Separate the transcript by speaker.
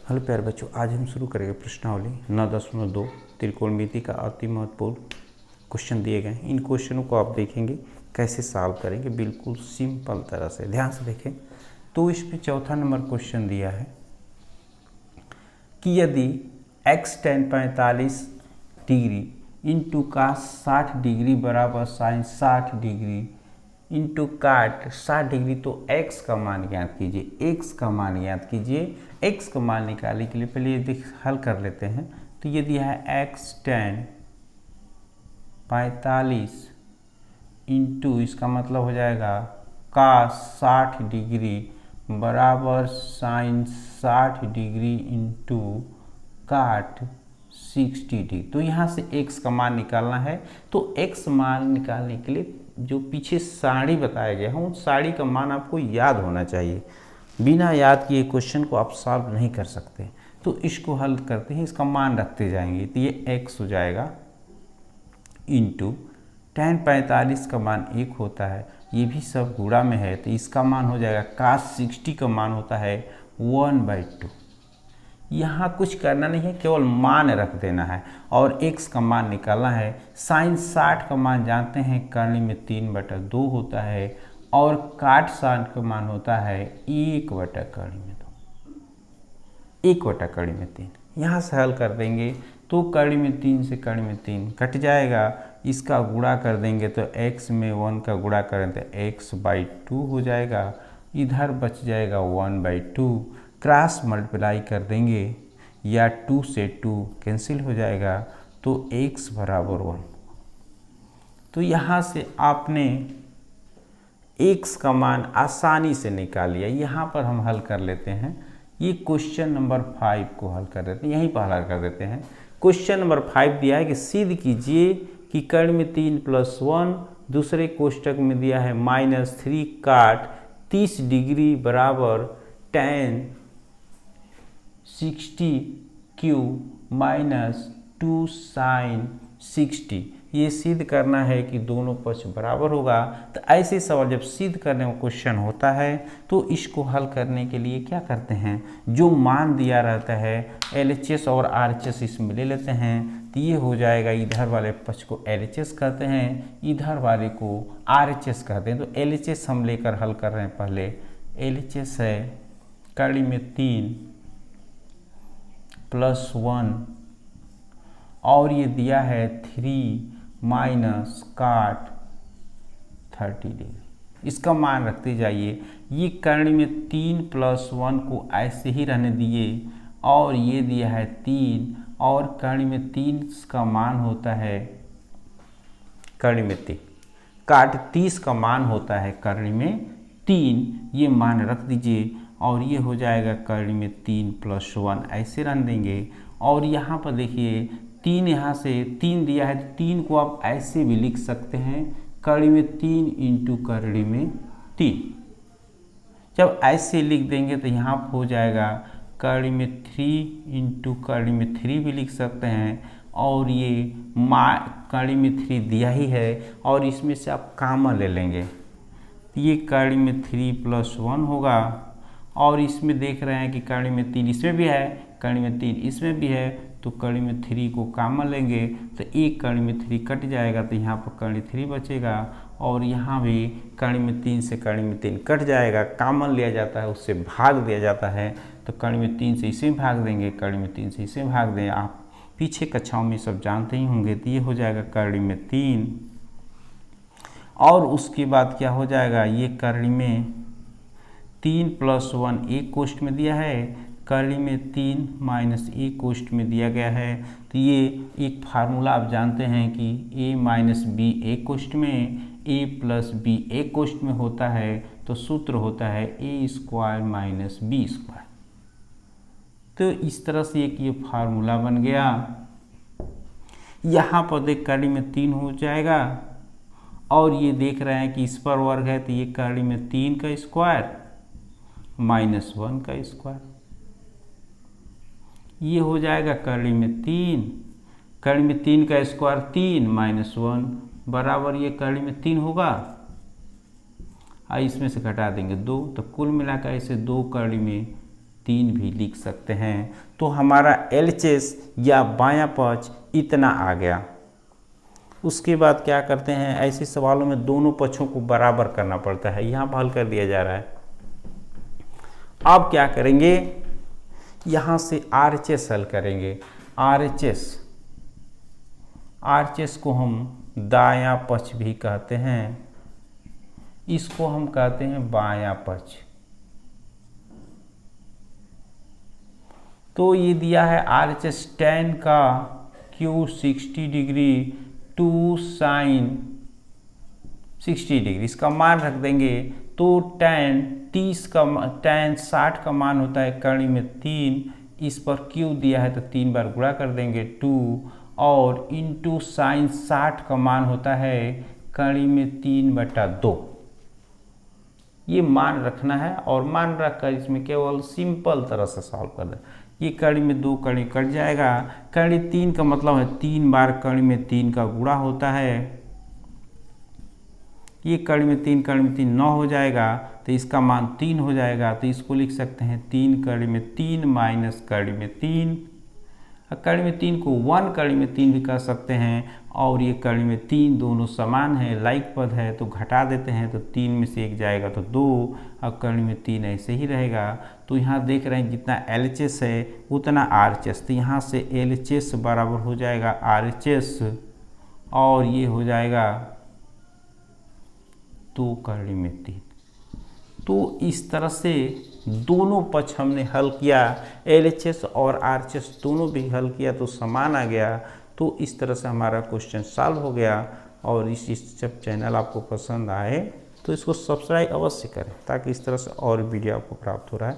Speaker 1: Hello प्यारे बच्चों, आज हम शुरू करेंगे प्रश्नावली 9.2 त्रिकोणमिति का अति महत्वपूर्ण क्वेश्चन दिए गए हैं। इन क्वेश्चनों को आप देखेंगे कैसे सॉल्व करेंगे, बिल्कुल सिंपल तरह से। ध्यान से देखें तो इसमें चौथा नंबर क्वेश्चन दिया है कि यदि x tan 45 degree into cos 60 degree बराबर sin 60 डिग्री इंटू काट 60 डिग्री, तो x का मान ज्ञात कीजिए। x का मान ज्ञात कीजिए। x का मान निकालने के लिए पहले ये हल कर लेते हैं। तो ये दिया है x tan 45 इंटू, इसका मतलब हो जाएगा cos 60 डिग्री बराबर sin 60 डिग्री इंटू काट 60 डिग्री। तो यहाँ से x का मान निकालना है। तो x मान निकालने के लिए जो पीछे साड़ी बताया गया है उन साड़ी का मान आपको याद होना चाहिए। बिना याद किए क्वेश्चन को आप सॉल्व नहीं कर सकते। तो इसको हल करते हैं, इसका मान रखते जाएंगे। तो ये x हो जाएगा इंटू tan 45 का मान 1 होता है, ये भी सब गुणा में है, तो इसका मान हो जाएगा cos 60 का मान होता है 1/2। यहाँ कुछ करना नहीं है, केवल मान रख देना है और x का मान निकालना है। sin 60 का मान जानते हैं कर्ण में 3/2 होता है और काट 60 का मान होता है 1/कर्ण में 2, 1/कर्ण में 3। यहाँ से हल कर देंगे तो कर्ण में 3 से कर्ण में 3 कट जाएगा, इसका गुणा कर देंगे तो x में 1 का गुणा करें तो x/2 हो जाएगा, इधर बच जाएगा 1/2। क्रॉस मल्टीप्लाई कर देंगे या 2 से 2 कैंसिल हो जाएगा तो x बराबर 1। तो यहाँ से आपने x का मान आसानी से निकाल लिया। यहाँ पर हम हल कर लेते हैं। ये क्वेश्चन नंबर 5 को हल कर देते हैं, यहीं पर हल कर देते हैं। क्वेश्चन नंबर 5 दिया है कि सिद्ध कीजिए कि कर्ण में 3 + 1, दूसरे कोष्टक में दिया है -3 काट 30 डिग्री बराबर tan 60 -2 sin 60। ये सिद्ध करना है कि दोनों पक्ष बराबर होगा। तो ऐसे सवाल जब सिद्ध करने का क्वेश्चन होता है तो इसको हल करने के लिए क्या करते हैं, जो मान दिया रहता है LHS और RHS इसमें ले लेते हैं। तो ये हो जाएगा, इधर वाले पक्ष को LHS कहते हैं, इधर वाले को RHS कहते हैं। तो LHS हम लेकर हल कर रहे हैं। पहले LHS है कर्ण में 3 + 1 और ये दिया है 3 माइनस काट 30 डिग्री, इसका मान रखते जाइए। ये कर्ण में 3 + 1 को ऐसे ही रहने दिए और ये दिया है 3 और कर्ण में 3 का मान होता है कर्ण में 3 काट 30 का मान होता है कर्ण में 3, ये मान रख दीजिए और ये हो जाएगा कर्ण में 3 + 1 ऐसे रन देंगे। और यहाँ पर देखिए 3, यहाँ से 3 दिया है तो 3 को आप ऐसे भी लिख सकते हैं कर्ण में 3 इंटू कर्ण में 3। जब ऐसे लिख देंगे तो यहाँ पर हो जाएगा कर्ण में 3 इंटू कर्ण में 3 भी लिख सकते हैं। और ये कर्ण में 3 दिया ही है और इसमें से आप कॉमन ले लेंगे, ये कर्ण में 3 + 1 होगा। और इसमें देख रहे हैं कि कर्ण में 3 इसमें भी है, कर्ण में 3 इसमें भी है, तो कर्ण में 3 को कॉमन लेंगे तो एक कर्ण में 3 कट जाएगा, तो यहाँ पर कर्ण 3 बचेगा। और यहाँ भी कर्ण में 3 से कर्ण में 3 कट जाएगा, कॉमन लिया जाता है, उससे भाग दिया जाता है। तो कर्ण में 3 से इसे भाग देंगे, कर्ण में 3 से इसे भाग दें। आप पीछे कक्षाओं में सब जानते ही होंगे। तो ये हो जाएगा कर्ण में 3 और उसके बाद क्या हो जाएगा, ये कर्ण में 3 + 1 एक कोष्ठ में दिया है, कर्ण में 3 - 1 कोष्ठ में दिया गया है। तो ये एक फार्मूला आप जानते हैं कि a - b एक कोष्ठ में, a + b एक कोष्ठ में होता है। तो सूत्र होता है a² - b²। तो इस तरह से एक ये फार्मूला बन गया। यहाँ पर देख कर्ण में 3 हो जाएगा और ये देख रहे हैं कि इस पर वर्ग है, तो ये कर्ण में 3 का स्क्वायर -1 का स्क्वायर, ये हो जाएगा कर्ण में 3, कर्ण में 3 का स्क्वायर 3 -1 बराबर ये कर्ण में 3 होगा। इसमें से घटा देंगे 2, तो कुल मिलाकर ऐसे 2 कर्ण में 3 भी लिख सकते हैं। तो हमारा LHS या बायां पक्ष इतना आ गया। उसके बाद क्या करते हैं, ऐसे सवालों में दोनों पक्षों को बराबर करना पड़ता है, यहाँ पर हल कर दिया जा रहा है। अब क्या करेंगे, यहाँ से RHS हल करेंगे। RHS को हम दायां पक्ष भी कहते हैं, इसको हम कहते हैं बायां पक्ष। तो ये दिया है RHS tan का Q 60 degree to sin 60 degree, इसका मान रख देंगे। तो tan 60 का मान होता है कर्ण में 3, इस पर Q दिया है तो 3 बार गुणा कर देंगे 2, और इंटू sin 60 का मान होता है कर्ण में 3/2। ये मान रखना है और मान रखकर इसमें केवल सिंपल तरह से सॉल्व कर दें। ये कर्ण में 2 कर्ण कट जाएगा, कर्ण 3 का मतलब है 3 बार कर्ण में 3 का गुणा होता है। ये कर्ण में 3 9 हो जाएगा, तो इसका मान 3 हो जाएगा। तो इसको लिख सकते हैं 3 कर्ण में 3 माइनस कर्ण में 3। कर्ण में 3 को 1 कर्ण में 3 भी कह सकते हैं, और ये कर्ण में 3 दोनों समान है, लाइक पद है, तो घटा देते हैं तो 3 में से 1 जाएगा तो 2, और कर्ण में 3 ऐसे ही रहेगा। तो यहाँ देख रहे हैं जितना LHS है उतना RHS, तो यहाँ से LHS बराबर हो जाएगा RHS, और ये हो जाएगा 2 कर्ण में 3। तो इस तरह से दोनों पक्ष हमने हल किया, LHS और RHS दोनों भी हल किया तो समान आ गया। तो इस तरह से हमारा क्वेश्चन सॉल्व हो गया। और इस जब चैनल आपको पसंद आए तो इसको सब्सक्राइब अवश्य करें, ताकि इस तरह से और वीडियो आपको प्राप्त हो रहा है।